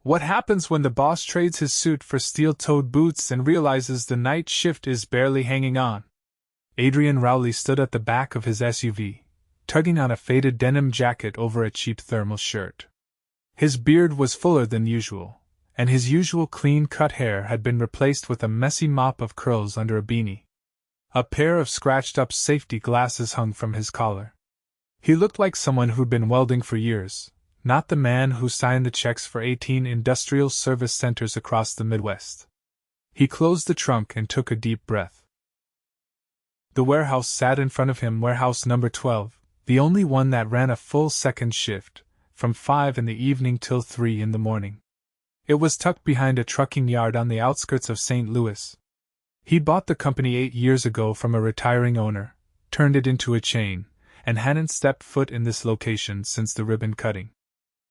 What happens when the boss trades his suit for steel-toed boots and realizes the night shift is barely hanging on? Adrian Rowley stood at the back of his SUV, tugging on a faded denim jacket over a cheap thermal shirt. His beard was fuller than usual, and his usual clean-cut hair had been replaced with a messy mop of curls under a beanie. A pair of scratched-up safety glasses hung from his collar. He looked like someone who'd been welding for years, not the man who signed the checks for 18 industrial service centers across the Midwest. He closed the trunk and took a deep breath. The warehouse sat in front of him, warehouse number 12, the only one that ran a full second shift, from 5 in the evening till 3 in the morning. It was tucked behind a trucking yard on the outskirts of St. Louis. He bought the company 8 years ago from a retiring owner, turned it into a chain, and hadn't stepped foot in this location since the ribbon cutting.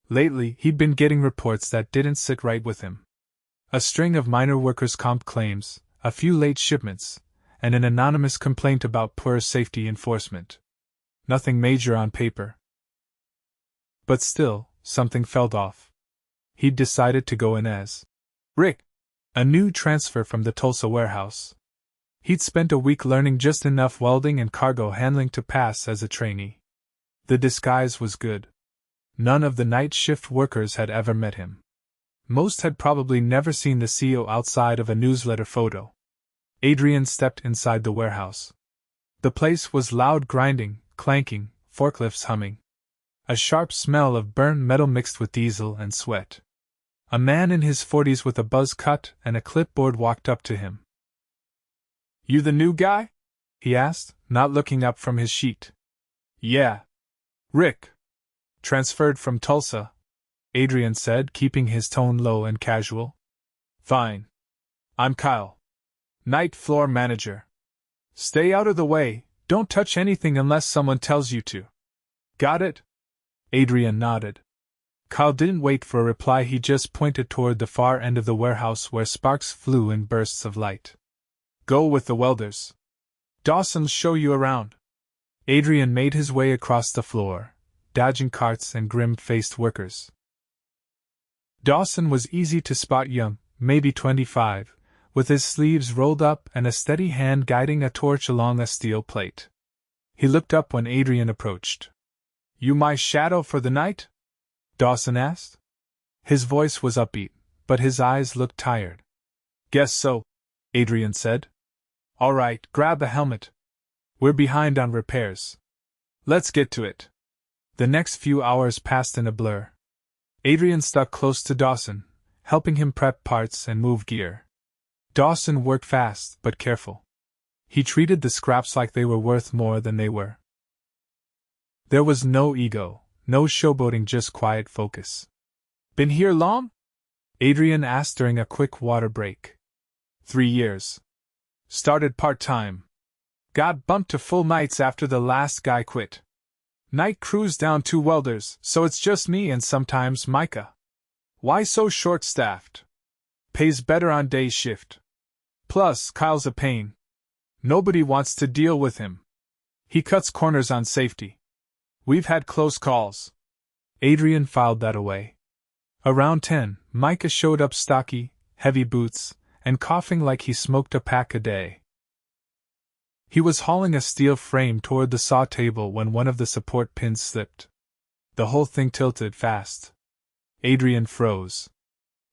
Lately, he'd been getting reports that didn't sit right with him. A string of minor workers' comp claims, a few late shipments, and an anonymous complaint about poor safety enforcement. Nothing major on paper. But still, something felt off. He'd decided to go in as Rick, a new transfer from the Tulsa warehouse. He'd spent a week learning just enough welding and cargo handling to pass as a trainee. The disguise was good. None of the night shift workers had ever met him. Most had probably never seen the CEO outside of a newsletter photo. Adrian stepped inside the warehouse. The place was loud grinding, clanking, forklifts humming. A sharp smell of burnt metal mixed with diesel and sweat. A man in his 40s with a buzz cut and a clipboard walked up to him. "You the new guy?" he asked, not looking up from his sheet. "Yeah. Rick. Transferred from Tulsa," Adrian said, keeping his tone low and casual. "Fine. I'm Kyle. Night floor manager. Stay out of the way, don't touch anything unless someone tells you to. Got it?" Adrian nodded. Kyle didn't wait for a reply, he just pointed toward the far end of the warehouse where sparks flew in bursts of light. "Go with the welders. Dawson'll show you around." Adrian made his way across the floor, dodging carts and grim-faced workers. Dawson was easy to spot, young, maybe 25, with his sleeves rolled up and a steady hand guiding a torch along a steel plate. He looked up when Adrian approached. "You my shadow for the night?" Dawson asked. His voice was upbeat, but his eyes looked tired. "Guess so," Adrian said. "All right, grab a helmet. We're behind on repairs. Let's get to it." The next few hours passed in a blur. Adrian stuck close to Dawson, helping him prep parts and move gear. Dawson worked fast but careful. He treated the scraps like they were worth more than they were. There was no ego, no showboating, just quiet focus. "Been here long?" Adrian asked during a quick water break. 3 years. Started part-time. Got bumped to full nights after the last guy quit. Night crew's down 2 welders, so it's just me and sometimes Micah. Why so short-staffed? Pays better on day shift. Plus, Kyle's a pain. Nobody wants to deal with him. He cuts corners on safety. We've had close calls." Adrian filed that away. Around 10, Micah showed up, stocky, heavy boots, and coughing like he smoked a pack a day. He was hauling a steel frame toward the saw table when one of the support pins slipped. The whole thing tilted fast. Adrian froze.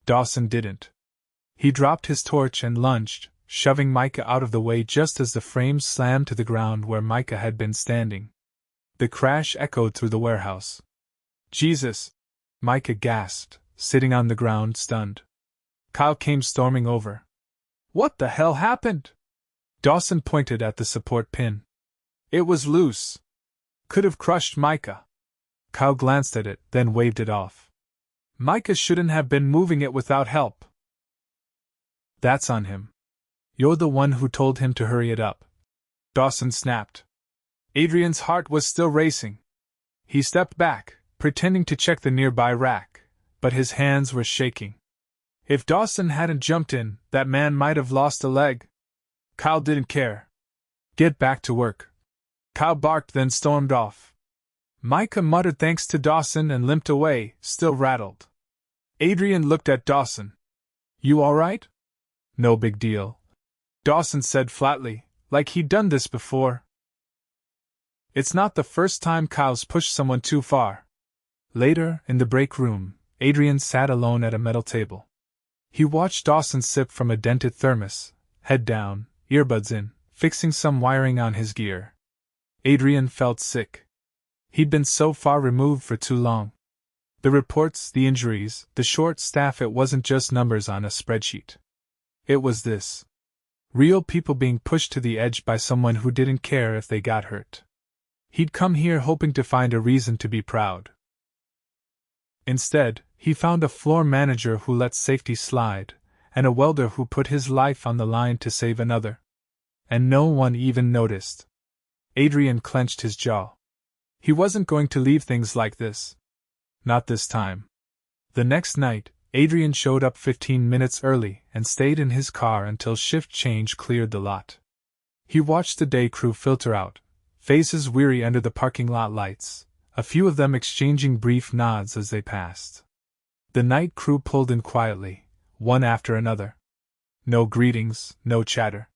Dawson didn't. He dropped his torch and lunged, shoving Micah out of the way just as the frame slammed to the ground where Micah had been standing. The crash echoed through the warehouse. "Jesus!" Micah gasped, sitting on the ground stunned. Kyle came storming over. "What the hell happened?" Dawson pointed at the support pin. "It was loose. Could have crushed Micah." Kyle glanced at it, then waved it off. "Micah shouldn't have been moving it without help." "That's on him. You're the one who told him to hurry it up," Dawson snapped. Adrian's heart was still racing. He stepped back, pretending to check the nearby rack, but his hands were shaking. If Dawson hadn't jumped in, that man might have lost a leg. Kyle didn't care. "Get back to work," Kyle barked, then stormed off. Micah muttered thanks to Dawson and limped away, still rattled. Adrian looked at Dawson. You alright? No big deal, Dawson said flatly, like he'd done this before. It's not the first time Kyle's pushed someone too far. Later, in the break room, Adrian sat alone at a metal table. He watched Dawson sip from a dented thermos, head down, earbuds in, fixing some wiring on his gear. Adrian felt sick. He'd been so far removed for too long. The reports, the injuries, the short staff, it wasn't just numbers on a spreadsheet. It was this. Real people being pushed to the edge by someone who didn't care if they got hurt. He'd come here hoping to find a reason to be proud. Instead, he found a floor manager who let safety slide, and a welder who put his life on the line to save another. And no one even noticed. Adrian clenched his jaw. He wasn't going to leave things like this. Not this time. The next night, Adrian showed up 15 minutes early and stayed in his car until shift change cleared the lot. He watched the day crew filter out, faces weary under the parking lot lights, a few of them exchanging brief nods as they passed. The night crew pulled in quietly, one after another. No greetings, no chatter.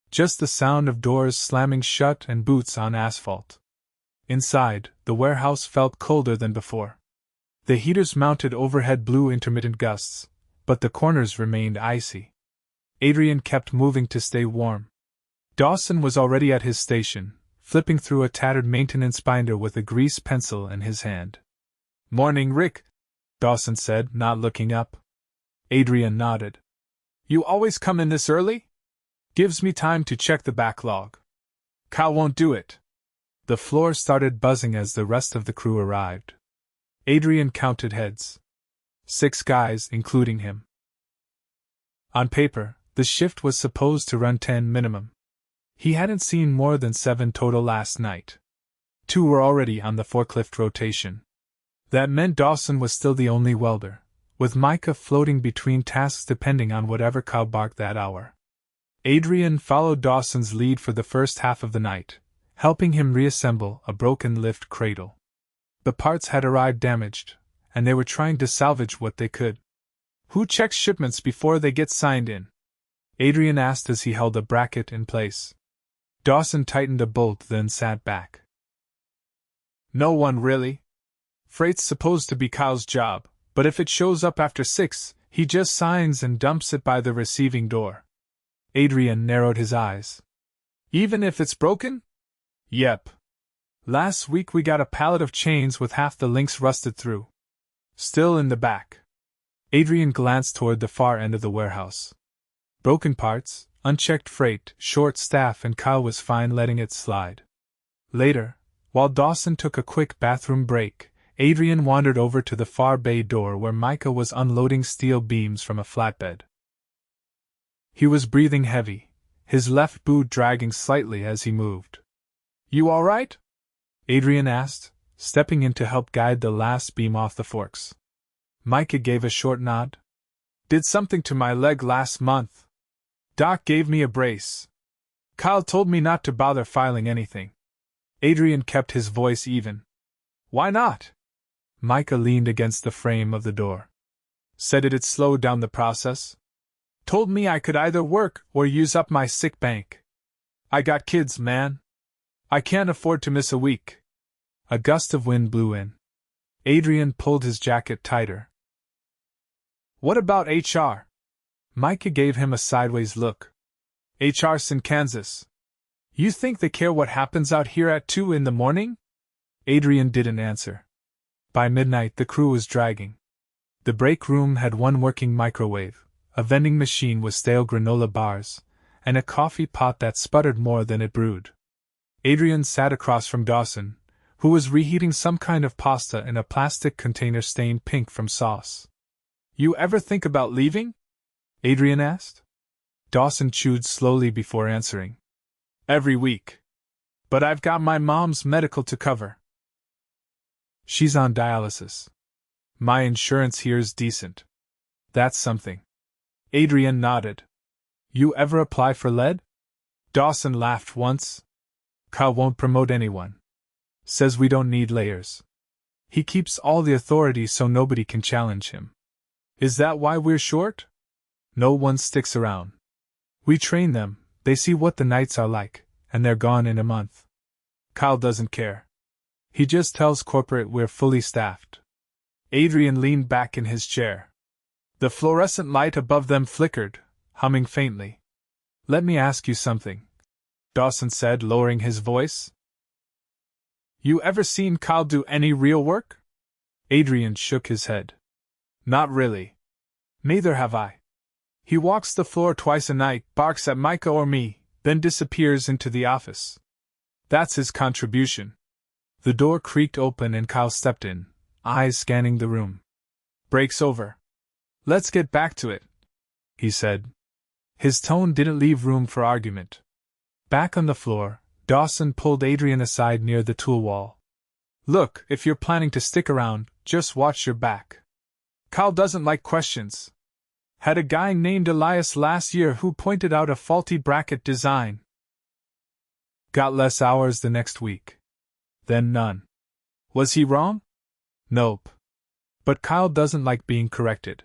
Just the sound of doors slamming shut and boots on asphalt. Inside, the warehouse felt colder than before. The heaters mounted overhead blew intermittent gusts, but the corners remained icy. Adrian kept moving to stay warm. Dawson was already at his station, flipping through a tattered maintenance binder with a grease pencil in his hand. "Morning, Rick," Dawson said, not looking up. Adrian nodded. "You always come in this early?" "Gives me time to check the backlog." "Kyle won't do it." The floor started buzzing as the rest of the crew arrived. Adrian counted heads. 6 guys, including him. On paper, the shift was supposed to run 10 minimum. He hadn't seen more than 7 total last night. 2 were already on the forklift rotation. That meant Dawson was still the only welder, with Micah floating between tasks depending on whatever cow barked that hour. Adrian followed Dawson's lead for the first half of the night, helping him reassemble a broken lift cradle. The parts had arrived damaged, and they were trying to salvage what they could. "Who checks shipments before they get signed in?" Adrian asked as he held a bracket in place. Dawson tightened a bolt, then sat back. "No one really. Freight's supposed to be Kyle's job, but if it shows up after 6, he just signs and dumps it by the receiving door." Adrian narrowed his eyes. "Even if it's broken?" "Yep. Last week we got a pallet of chains with half the links rusted through. Still in the back." Adrian glanced toward the far end of the warehouse. Broken parts, unchecked freight, short staff, and Kyle was fine letting it slide. Later, while Dawson took a quick bathroom break, Adrian wandered over to the far bay door where Micah was unloading steel beams from a flatbed. He was breathing heavy, his left boot dragging slightly as he moved. "You all right?" Adrian asked, stepping in to help guide the last beam off the forks. Micah gave a short nod. "Did something to my leg last month. Doc gave me a brace. Kyle told me not to bother filing anything." Adrian kept his voice even. "Why not?" Micah leaned against the frame of the door. "Said it'd slow down the process. Told me I could either work or use up my sick bank. I got kids, man. I can't afford to miss a week." A gust of wind blew in. Adrian pulled his jacket tighter. "What about HR?" Micah gave him a sideways look. "HR's in Kansas. You think they care what happens out here at 2 in the morning?" Adrian didn't answer. By midnight the crew was dragging. The break room had one working microwave, a vending machine with stale granola bars, and a coffee pot that sputtered more than it brewed. Adrian sat across from Dawson, who was reheating some kind of pasta in a plastic container stained pink from sauce. "You ever think about leaving?" Adrian asked. Dawson chewed slowly before answering. "Every week. But I've got my mom's medical to cover. She's on dialysis. My insurance here's decent." "That's something." Adrian nodded. "You ever apply for lead?" Dawson laughed once. "Kyle won't promote anyone. Says we don't need layers." He keeps all the authority so nobody can challenge him. Is that why we're short? No one sticks around. We train them, they see what the nights are like, and they're gone in a month. Kyle doesn't care. He just tells corporate we're fully staffed. Adrian leaned back in his chair. The fluorescent light above them flickered, humming faintly. Let me ask you something, Dawson said, lowering his voice. You ever seen Kyle do any real work? Adrian shook his head. Not really. Neither have I. He walks the floor twice a night, barks at Micah or me, then disappears into the office. That's his contribution. The door creaked open and Kyle stepped in, eyes scanning the room. Break's over. Let's get back to it, he said. His tone didn't leave room for argument. Back on the floor, Dawson pulled Adrian aside near the tool wall. Look, if you're planning to stick around, just watch your back. Kyle doesn't like questions. Had a guy named Elias last year who pointed out a faulty bracket design. Got less hours the next week. Then none. Was he wrong? Nope. But Kyle doesn't like being corrected.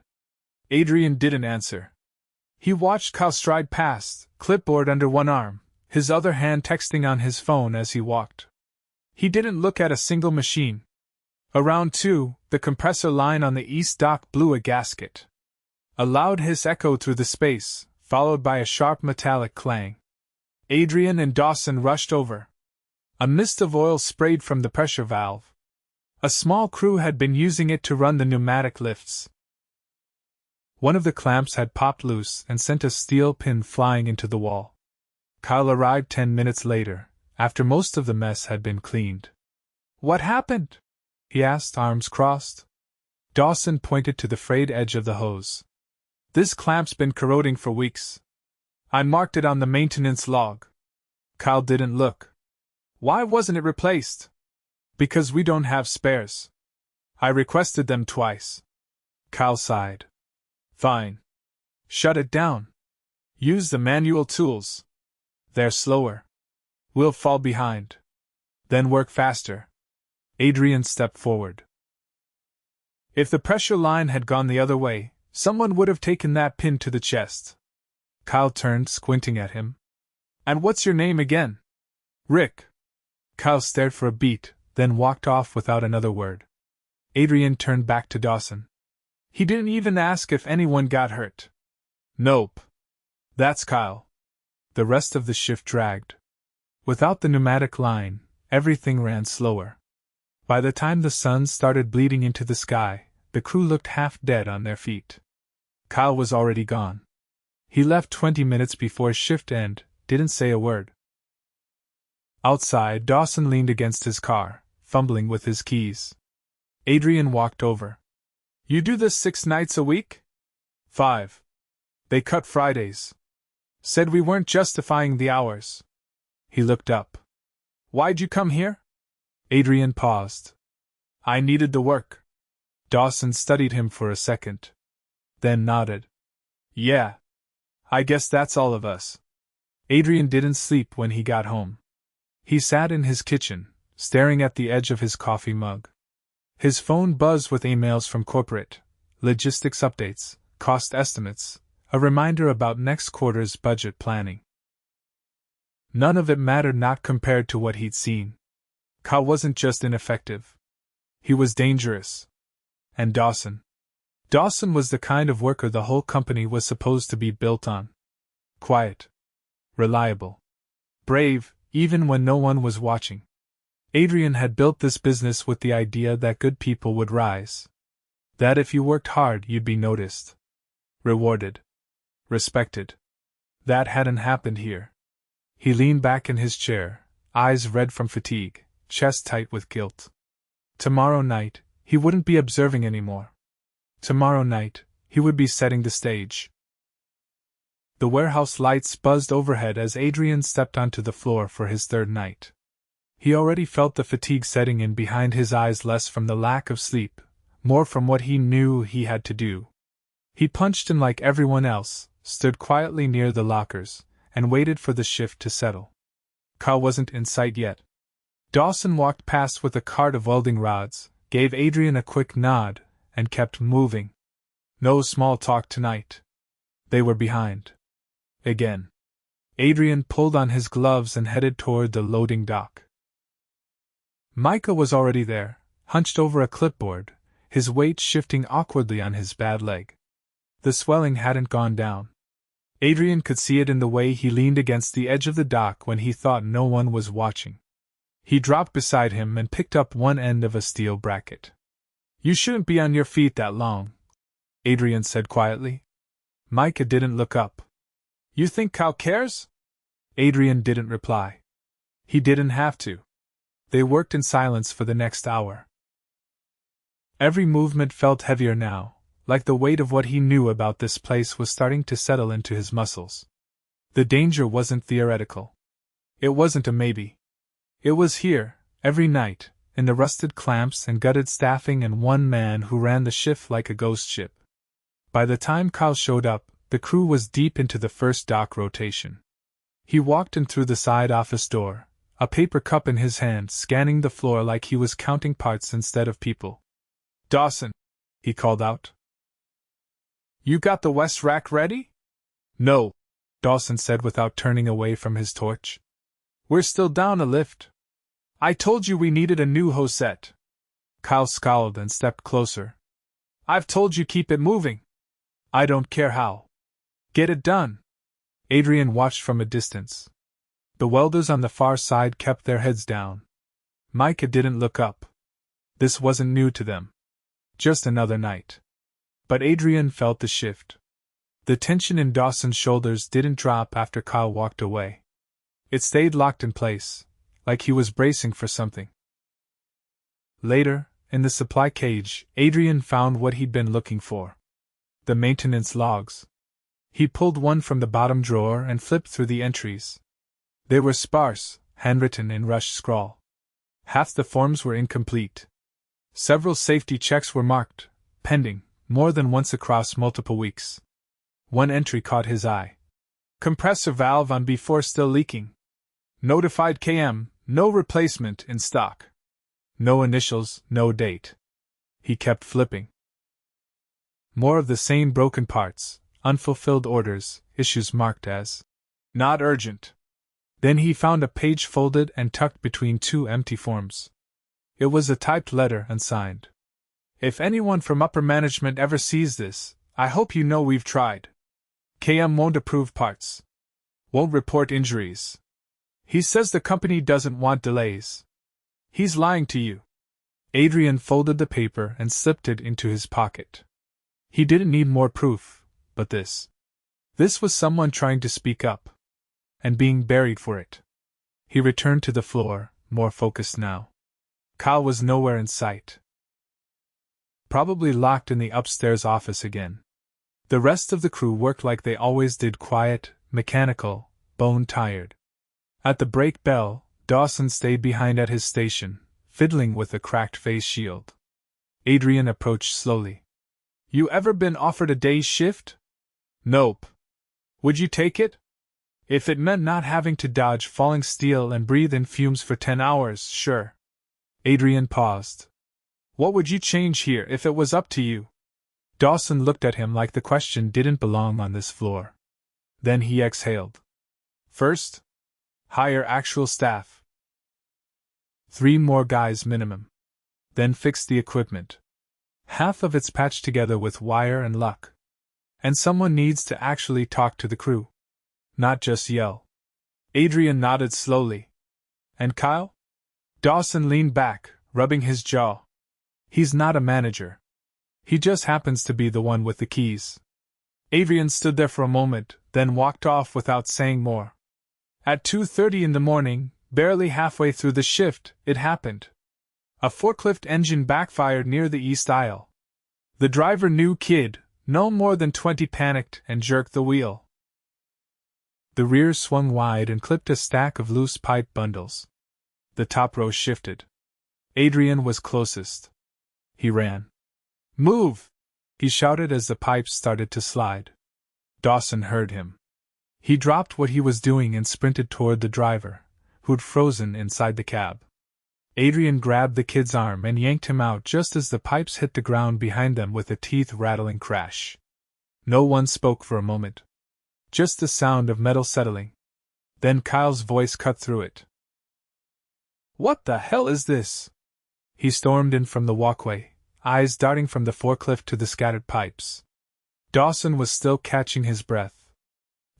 Adrian didn't answer. He watched Kyle stride past, clipboard under one arm, his other hand texting on his phone as he walked. He didn't look at a single machine. Around 2, the compressor line on the east dock blew a gasket. A loud hiss echoed through the space, followed by a sharp metallic clang. Adrian and Dawson rushed over. A mist of oil sprayed from the pressure valve. A small crew had been using it to run the pneumatic lifts. One of the clamps had popped loose and sent a steel pin flying into the wall. Kyle arrived 10 minutes later, after most of the mess had been cleaned. What happened? He asked, arms crossed. Dawson pointed to the frayed edge of the hose. This clamp's been corroding for weeks. I marked it on the maintenance log. Kyle didn't look. Why wasn't it replaced? Because we don't have spares. I requested them twice. Kyle sighed. Fine. Shut it down. Use the manual tools. They're slower. We'll fall behind. Then work faster. Adrian stepped forward. If the pressure line had gone the other way, someone would have taken that pin to the chest. Kyle turned, squinting at him. And what's your name again? Rick. Kyle stared for a beat, then walked off without another word. Adrian turned back to Dawson. He didn't even ask if anyone got hurt. Nope. That's Kyle. The rest of the shift dragged. Without the pneumatic line, everything ran slower. By the time the sun started bleeding into the sky, the crew looked half dead on their feet. Kyle was already gone. He left 20 minutes before shift end, didn't say a word. Outside, Dawson leaned against his car, fumbling with his keys. Adrian walked over. You do this 6 nights a week? 5. They cut Fridays. Said we weren't justifying the hours. He looked up. Why'd you come here? Adrian paused. I needed the work. Dawson studied him for a second. Then nodded. Yeah. I guess that's all of us. Adrian didn't sleep when he got home. He sat in his kitchen, staring at the edge of his coffee mug. His phone buzzed with emails from corporate, logistics updates, cost estimates, a reminder about next quarter's budget planning. None of it mattered, not compared to what he'd seen. Kyle wasn't just ineffective. He was dangerous. And Dawson. Dawson was the kind of worker the whole company was supposed to be built on. Quiet. Reliable. Brave, even when no one was watching. Adrian had built this business with the idea that good people would rise. That if you worked hard, you'd be noticed. Rewarded. Respected. That hadn't happened here. He leaned back in his chair, eyes red from fatigue, chest tight with guilt. Tomorrow night, he wouldn't be observing anymore. Tomorrow night, he would be setting the stage. The warehouse lights buzzed overhead as Adrian stepped onto the floor for his 3rd night. He already felt the fatigue setting in behind his eyes, less from the lack of sleep, more from what he knew he had to do. He punched in like everyone else, stood quietly near the lockers, and waited for the shift to settle. Kyle wasn't in sight yet. Dawson walked past with a cart of welding rods, gave Adrian a quick nod, and kept moving. No small talk tonight. They were behind. Again. Adrian pulled on his gloves and headed toward the loading dock. Micah was already there, hunched over a clipboard, his weight shifting awkwardly on his bad leg. The swelling hadn't gone down. Adrian could see it in the way he leaned against the edge of the dock when he thought no one was watching. He dropped beside him and picked up one end of a steel bracket. "You shouldn't be on your feet that long," Adrian said quietly. Micah didn't look up. "You think Cal cares?" Adrian didn't reply. He didn't have to. They worked in silence for the next hour. Every movement felt heavier now, like the weight of what he knew about this place was starting to settle into his muscles. The danger wasn't theoretical. It wasn't a maybe. It was here, every night, in the rusted clamps and gutted staffing and one man who ran the shift like a ghost ship. By the time Kyle showed up, the crew was deep into the first dock rotation. He walked in through the side office door, a paper cup in his hand, scanning the floor like he was counting parts instead of people. "Dawson," he called out. "You got the west rack ready?" "No," Dawson said without turning away from his torch. "We're still down a lift. I told you we needed a new hosette." Kyle scowled and stepped closer. "I've told you keep it moving." "I don't care how. Get it done." Adrian watched from a distance. The welders on the far side kept their heads down. Micah didn't look up. This wasn't new to them. Just another night. But Adrian felt the shift. The tension in Dawson's shoulders didn't drop after Kyle walked away. It stayed locked in place, like he was bracing for something. Later, in the supply cage, Adrian found what he'd been looking for. The maintenance logs. He pulled one from the bottom drawer and flipped through the entries. They were sparse, handwritten in rush scrawl. Half the forms were incomplete. Several safety checks were marked, pending, more than once across multiple weeks. One entry caught his eye. "Compressor valve on B4 still leaking. Notified KM, no replacement in stock." No initials, no date. He kept flipping. More of the same broken parts, unfulfilled orders, issues marked as "not urgent." Then he found a page folded and tucked between two empty forms. It was a typed letter and signed. "If anyone from upper management ever sees this, I hope you know we've tried. KM won't approve parts. Won't report injuries. He says the company doesn't want delays. He's lying to you." Adrian folded the paper and slipped it into his pocket. He didn't need more proof, but this. This was someone trying to speak up. And being buried for it. He returned to the floor, more focused now. Kyle was nowhere in sight. Probably locked in the upstairs office again. The rest of the crew worked like they always did, quiet, mechanical, bone-tired. At the brake bell, Dawson stayed behind at his station, fiddling with a cracked face shield. Adrian approached slowly. "You ever been offered a day's shift?" "Nope." "Would you take it? If it meant not having to dodge falling steel and breathe in fumes for 10 hours, sure." Adrian paused. "What would you change here if it was up to you?" Dawson looked at him like the question didn't belong on this floor. Then he exhaled. "First, hire actual staff. 3 more guys minimum. Then fix the equipment. Half of it's patched together with wire and luck. And someone needs to actually talk to the crew. Not just yell." Adrian nodded slowly. "And Kyle?" Dawson leaned back, rubbing his jaw. "He's not a manager. He just happens to be the one with the keys." Adrian stood there for a moment, then walked off without saying more. At 2:30 in the morning, barely halfway through the shift, it happened. A forklift engine backfired near the east aisle. The driver, new kid, no more than 20, panicked and jerked the wheel. The rear swung wide and clipped a stack of loose pipe bundles. The top row shifted. Adrian was closest. He ran. "Move!" he shouted as the pipes started to slide. Dawson heard him. He dropped what he was doing and sprinted toward the driver, who'd frozen inside the cab. Adrian grabbed the kid's arm and yanked him out just as the pipes hit the ground behind them with a teeth-rattling crash. No one spoke for a moment. Just the sound of metal settling. Then Kyle's voice cut through it. "What the hell is this?" He stormed in from the walkway, eyes darting from the forklift to the scattered pipes. Dawson was still catching his breath.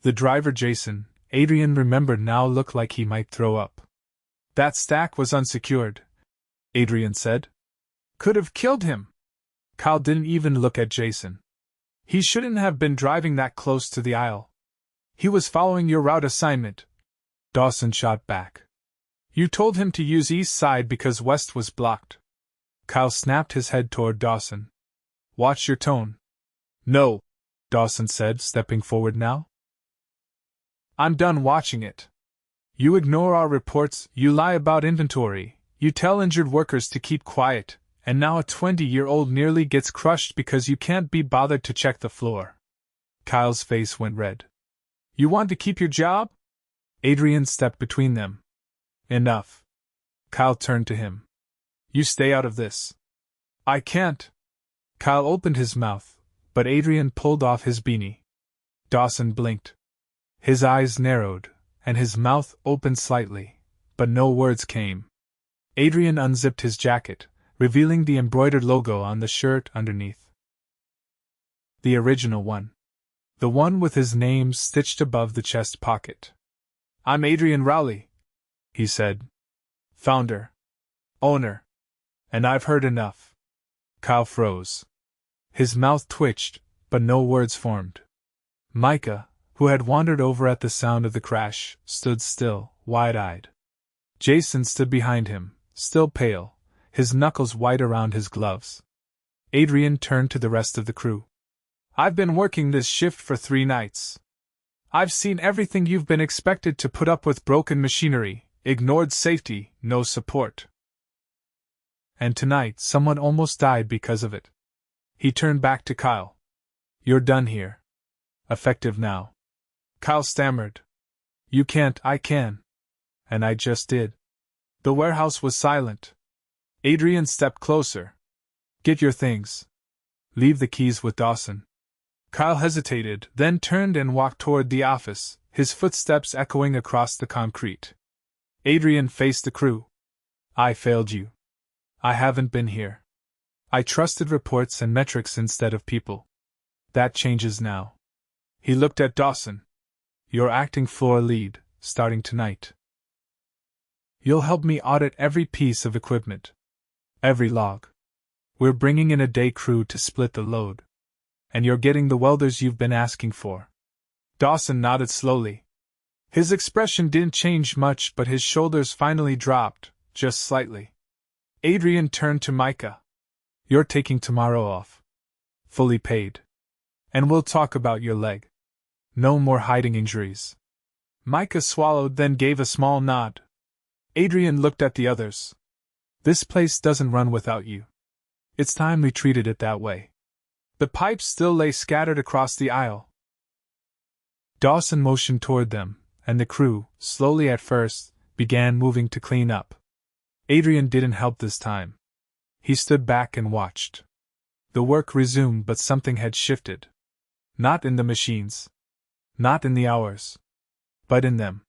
The driver, Jason, Adrian remembered now, looked like he might throw up. "That stack was unsecured," Adrian said. "Could have killed him." Kyle didn't even look at Jason. "He shouldn't have been driving that close to the aisle." "He was following your route assignment," Dawson shot back. "You told him to use east side because west was blocked." Kyle snapped his head toward Dawson. "Watch your tone." "No," Dawson said, stepping forward now. "I'm done watching it. You ignore our reports, you lie about inventory, you tell injured workers to keep quiet, and now a 20-year-old nearly gets crushed because you can't be bothered to check the floor." Kyle's face went red. "You want to keep your job?" Adrian stepped between them. "Enough." Kyle turned to him. "You stay out of this." "I can't." Kyle opened his mouth, but Adrian pulled off his beanie. Dawson blinked. His eyes narrowed, and his mouth opened slightly, but no words came. Adrian unzipped his jacket, revealing the embroidered logo on the shirt underneath. The original one. The one with his name stitched above the chest pocket. "I'm Adrian Rowley," he said. "Founder. Owner. And I've heard enough." Kyle froze. His mouth twitched, but no words formed. Micah, who had wandered over at the sound of the crash, stood still, wide-eyed. Jason stood behind him, still pale, his knuckles white around his gloves. Adrian turned to the rest of the crew. "I've been working this shift for 3 nights. I've seen everything you've been expected to put up with: broken machinery, ignored safety, no support. And tonight someone almost died because of it." He turned back to Kyle. "You're done here. Effective now." Kyle stammered. "You can't." "I can. And I just did." The warehouse was silent. Adrian stepped closer. "Get your things. Leave the keys with Dawson." Kyle hesitated, then turned and walked toward the office, his footsteps echoing across the concrete. Adrian faced the crew. "I failed you. I haven't been here. I trusted reports and metrics instead of people. That changes now." He looked at Dawson. "You're acting floor lead, starting tonight. You'll help me audit every piece of equipment. Every log. We're bringing in a day crew to split the load. And you're getting the welders you've been asking for." Dawson nodded slowly. His expression didn't change much, but his shoulders finally dropped, just slightly. Adrian turned to Micah. "You're taking tomorrow off. Fully paid. And we'll talk about your leg. No more hiding injuries." Micah swallowed, then gave a small nod. Adrian looked at the others. "This place doesn't run without you. It's time we treated it that way." The pipes still lay scattered across the aisle. Dawson motioned toward them, and the crew, slowly at first, began moving to clean up. Adrian didn't help this time. He stood back and watched. The work resumed, but something had shifted. Not in the machines. Not in the hours. But in them.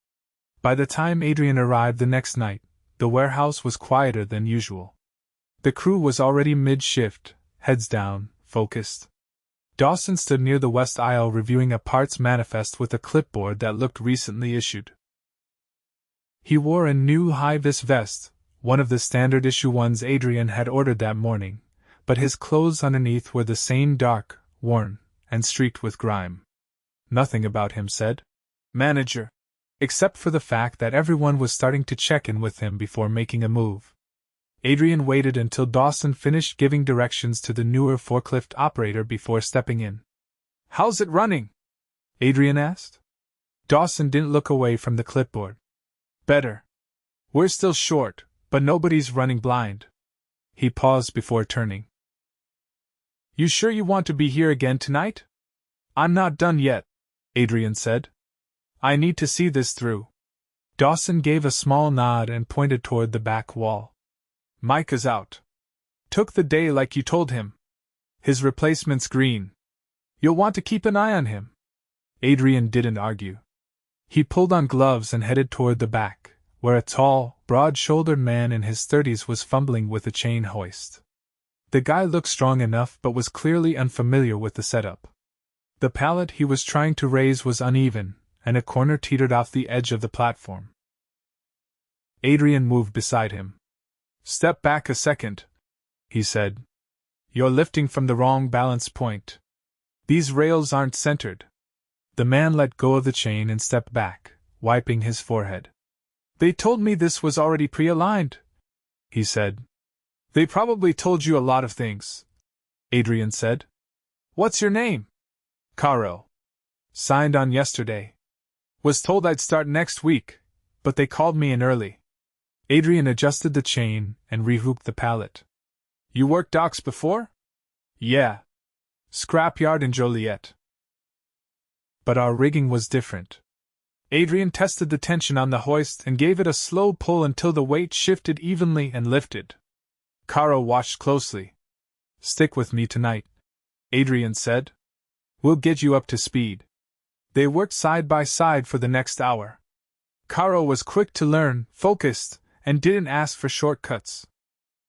By the time Adrian arrived the next night, the warehouse was quieter than usual. The crew was already mid-shift, heads down, focused. Dawson stood near the west aisle reviewing a parts manifest with a clipboard that looked recently issued. He wore a new high-vis vest, one of the standard-issue ones Adrian had ordered that morning, but his clothes underneath were the same, dark, worn, and streaked with grime. Nothing about him said "manager," except for the fact that everyone was starting to check in with him before making a move. Adrian waited until Dawson finished giving directions to the newer forklift operator before stepping in. "How's it running?" Adrian asked. Dawson didn't look away from the clipboard. "Better. We're still short, but nobody's running blind." He paused before turning. "You sure you want to be here again tonight?" "I'm not done yet," Adrian said. "I need to see this through." Dawson gave a small nod and pointed toward the back wall. Mike is out. Took the day like you told him. His replacement's green. You'll want to keep an eye on him. Adrian didn't argue. He pulled on gloves and headed toward the back, where a tall, broad-shouldered man in his 30s was fumbling with a chain hoist. The guy looked strong enough but was clearly unfamiliar with the setup. The pallet he was trying to raise was uneven, and a corner teetered off the edge of the platform. Adrian moved beside him. "Step back a second," he said. "You're lifting from the wrong balance point. These rails aren't centered." The man let go of the chain and stepped back, wiping his forehead. "They told me this was already pre-aligned," he said. "They probably told you a lot of things," Adrian said. "What's your name?" "Caro. Signed on yesterday. Was told I'd start next week, but they called me in early." Adrian adjusted the chain and rehooked the pallet. "You worked docks before?" "Yeah. Scrapyard in Joliet. But our rigging was different." Adrian tested the tension on the hoist and gave it a slow pull until the weight shifted evenly and lifted. Caro watched closely. "Stick with me tonight," Adrian said. "We'll get you up to speed." They worked side by side for the next hour. Caro was quick to learn, focused, and didn't ask for shortcuts.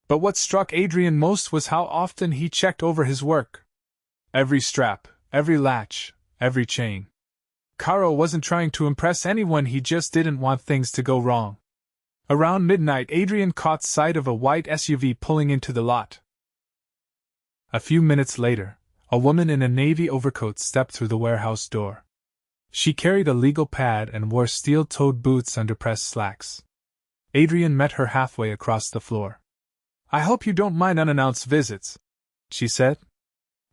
But what struck Adrian most was how often he checked over his work. Every strap, every latch, every chain. Caro wasn't trying to impress anyone, he just didn't want things to go wrong. Around midnight, Adrian caught sight of a white SUV pulling into the lot. A few minutes later, a woman in a navy overcoat stepped through the warehouse door. She carried a legal pad and wore steel-toed boots under pressed slacks. Adrian met her halfway across the floor. "I hope you don't mind unannounced visits," she said.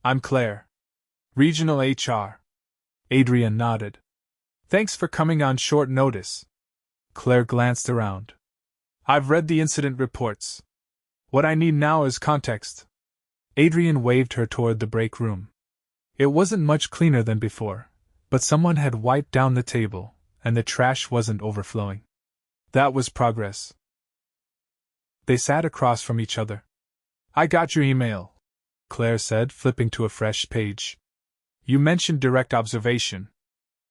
"I'm Claire. Regional HR." Adrian nodded. "Thanks for coming on short notice." Claire glanced around. "I've read the incident reports. What I need now is context." Adrian waved her toward the break room. It wasn't much cleaner than before, but someone had wiped down the table, and the trash wasn't overflowing. That was progress. They sat across from each other. "I got your email," Claire said, flipping to a fresh page. "You mentioned direct observation.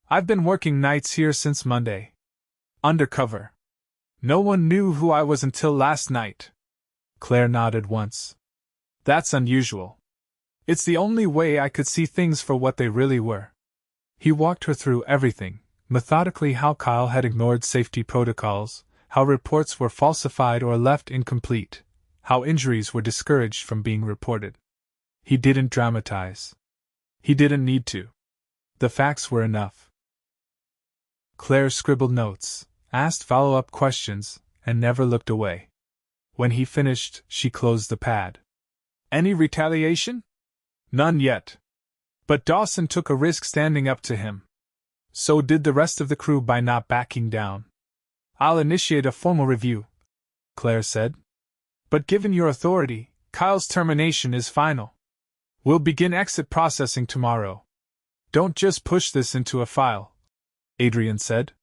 I've been working nights here since Monday. Undercover. No one knew who I was until last night." Claire nodded once. "That's unusual. It's the only way I could see things for what they really were." He walked her through everything, methodically: how Kyle had ignored safety protocols, how reports were falsified or left incomplete, how injuries were discouraged from being reported. He didn't dramatize. He didn't need to. The facts were enough. Claire scribbled notes, asked follow-up questions, and never looked away. When he finished, she closed the pad. "Any retaliation?" "None yet. But Dawson took a risk standing up to him. So did the rest of the crew by not backing down. I'll initiate a formal review," Claire said. "But given your authority, Kyle's termination is final. We'll begin exit processing tomorrow." "Don't just push this into a file," Adrian said.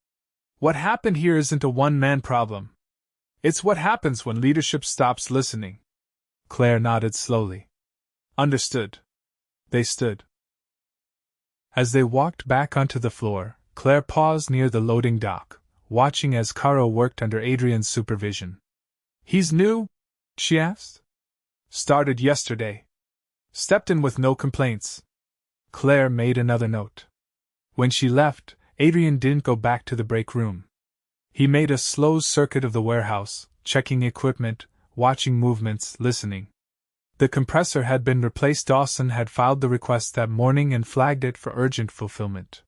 "What happened here isn't a one-man problem. It's what happens when leadership stops listening." Claire nodded slowly. "Understood." They stood. As they walked back onto the floor, Claire paused near the loading dock, watching as Caro worked under Adrian's supervision. "He's new?" she asked. "Started yesterday. Stepped in with no complaints." Claire made another note. When she left, Adrian didn't go back to the break room. He made a slow circuit of the warehouse, checking equipment, watching movements, listening. The compressor had been replaced. Dawson had filed the request that morning and flagged it for urgent fulfillment.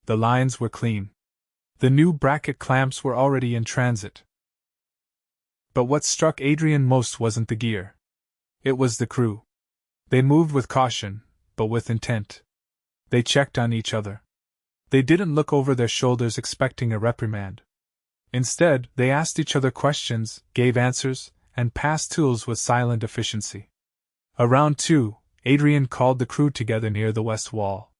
The lines were clean. The new bracket clamps were already in transit. But what struck Adrian most wasn't the gear. It was the crew. They moved with caution, but with intent. They checked on each other. They didn't look over their shoulders expecting a reprimand. Instead, they asked each other questions, gave answers, and passed tools with silent efficiency. Around 2, Adrian called the crew together near the west wall.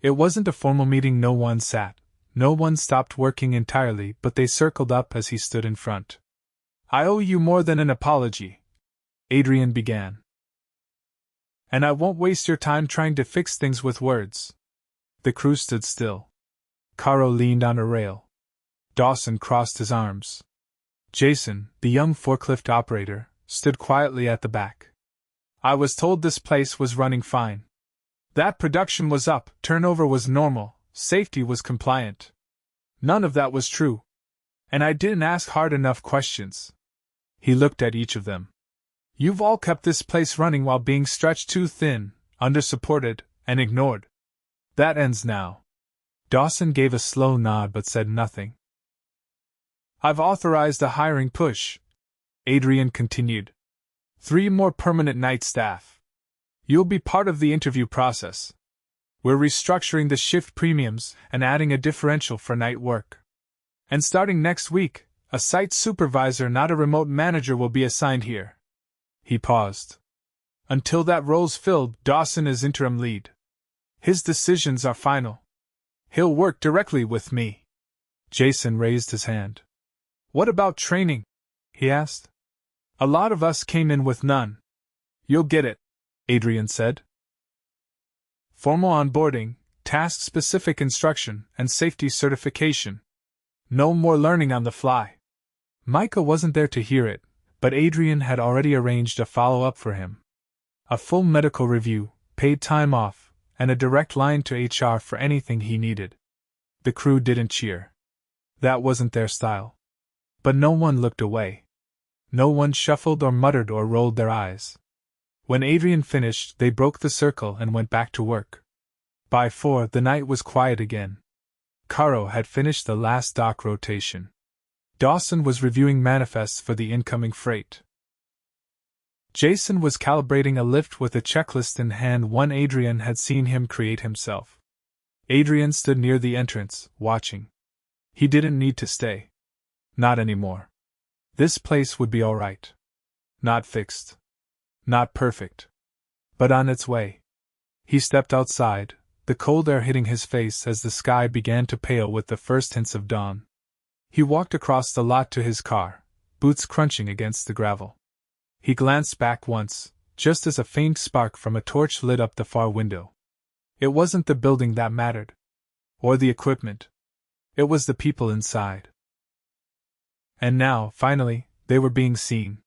It wasn't a formal meeting. No one sat. No one stopped working entirely, but they circled up as he stood in front. I owe you more than an apology, Adrian began. And I won't waste your time trying to fix things with words. The crew stood still. Caro leaned on a rail. Dawson crossed his arms. Jason, the young forklift operator, stood quietly at the back. I was told this place was running fine. That production was up, turnover was normal, safety was compliant. None of that was true. And I didn't ask hard enough questions. He looked at each of them. You've all kept this place running while being stretched too thin, undersupported, and ignored. That ends now. Dawson gave a slow nod but said nothing. I've authorized a hiring push, Adrian continued. 3 more permanent night staff. You'll be part of the interview process. We're restructuring the shift premiums and adding a differential for night work. And starting next week, a site supervisor, not a remote manager, will be assigned here. He paused. Until that role's filled, Dawson is interim lead. His decisions are final. He'll work directly with me. Jason raised his hand. What about training? He asked. A lot of us came in with none. You'll get it, Adrian said. Formal onboarding, task-specific instruction, and safety certification. No more learning on the fly. Micah wasn't there to hear it, but Adrian had already arranged a follow-up for him. A full medical review, paid time off, and a direct line to HR for anything he needed. The crew didn't cheer. That wasn't their style. But no one looked away. No one shuffled or muttered or rolled their eyes. When Adrian finished, they broke the circle and went back to work. By 4, the night was quiet again. Caro had finished the last dock rotation. Dawson was reviewing manifests for the incoming freight. Jason was calibrating a lift with a checklist in hand, one Adrian had seen him create himself. Adrian stood near the entrance, watching. He didn't need to stay. Not anymore. This place would be all right. Not fixed. Not perfect. But on its way. He stepped outside, the cold air hitting his face as the sky began to pale with the first hints of dawn. He walked across the lot to his car, boots crunching against the gravel. He glanced back once, just as a faint spark from a torch lit up the far window. It wasn't the building that mattered. Or the equipment. It was the people inside. And now, finally, they were being seen.